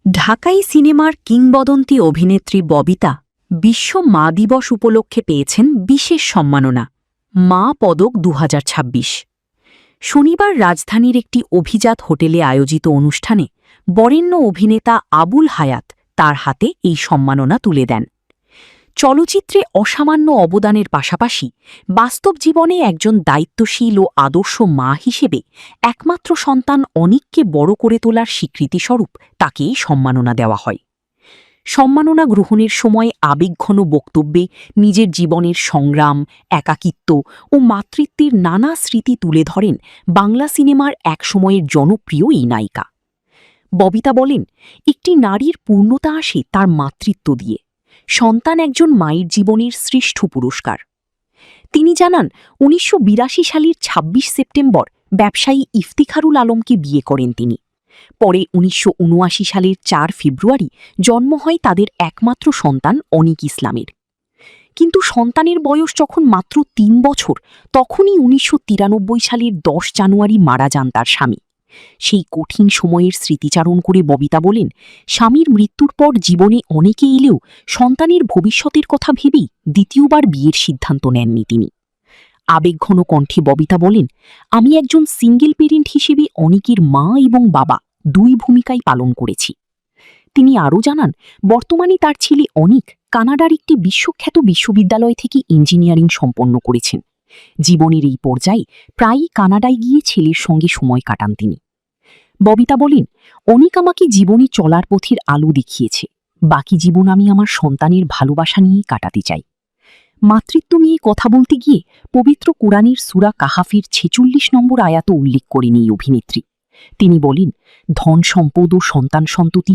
ঢাকাই সিনেমার কিংবদন্তি অভিনেত্রী ববিতা বিশ্ব মা দিবস উপলক্ষে পেয়েছেন বিশেষ সম্মাননা মা পদক ২০২৬। শনিবার রাজধানীর একটি অভিজাত হোটেলে আয়োজিত অনুষ্ঠানে বরেণ্য অভিনেতা আবুল হায়াত তার হাতে এই সম্মাননা তুলে দেন। চলচ্চিত্রে অসামান্য অবদানের পাশাপাশি বাস্তব জীবনে একজন দায়িত্বশীল ও আদর্শ মা হিসেবে একমাত্র সন্তান অনিককে বড় করে তোলার স্বীকৃতিস্বরূপ তাকে এই সম্মাননা দেওয়া হয়। সম্মাননা গ্রহণের সময় আবেগঘন বক্তব্যে নিজের জীবনের সংগ্রাম, একাকিত্ব ও মাতৃত্বের নানা স্মৃতি তুলে ধরেন বাংলা সিনেমার একসময়ের জনপ্রিয় এই নায়িকা। ববিতা বলেন, একটি নারীর পূর্ণতা আসে তার মাতৃত্ব দিয়ে। সন্তান একজন মায়ের জীবনের শ্রেষ্ঠ পুরস্কার। তিনি জানান, ১৯৮২ সালের ২৬ সেপ্টেম্বর ব্যবসায়ী ইফতিখারুল আলমকে বিয়ে করেন তিনি। পরে ১৯৭৯ সালের ৪ ফেব্রুয়ারি জন্ম হয় তাদের একমাত্র সন্তান অনিক ইসলামের। কিন্তু সন্তানের বয়স যখন মাত্র ৩ বছর, তখনই ১৯৯৩ সালের ১০ জানুয়ারি মারা যান তার স্বামী। সেই কঠিন সময়ের স্মৃতিচারণ করে ববিতা বলেন, স্বামীর মৃত্যুর পর জীবনে অনেকে এলেও সন্তানের ভবিষ্যতের কথা ভেবেই দ্বিতীয়বার বিয়ের সিদ্ধান্ত নেননি তিনি। আবেগঘন কণ্ঠে ববিতা বলেন, আমি একজন সিঙ্গেল পেরেন্ট হিসেবে অনেকের মা এবং বাবা দুই ভূমিকাই পালন করেছি। তিনি আরও জানান, বর্তমানে তার ছেলে অনিক কানাডার একটি বিশ্বখ্যাত বিশ্ববিদ্যালয় থেকে ইঞ্জিনিয়ারিং সম্পন্ন করেছেন। জীবনের এই পর্যায়ে প্রায়ই কানাডায় গিয়ে ছেলের সঙ্গে সময় কাটান তিনি। ববিতা বলেন, অনিক আমাকে জীবনে চলার পথের আলো দেখিয়েছে। বাকি জীবন আমি আমার সন্তানের ভালোবাসা নিয়েই কাটাতে চাই। মাতৃত্ব নিয়ে কথা বলতে গিয়ে পবিত্র কোরআনের সূরা কাহাফের ৪৬ নম্বর আয়াত উল্লেখ করেন এই অভিনেত্রী। তিনি বলেন, ধন সম্পদ ও সন্তান সন্ততি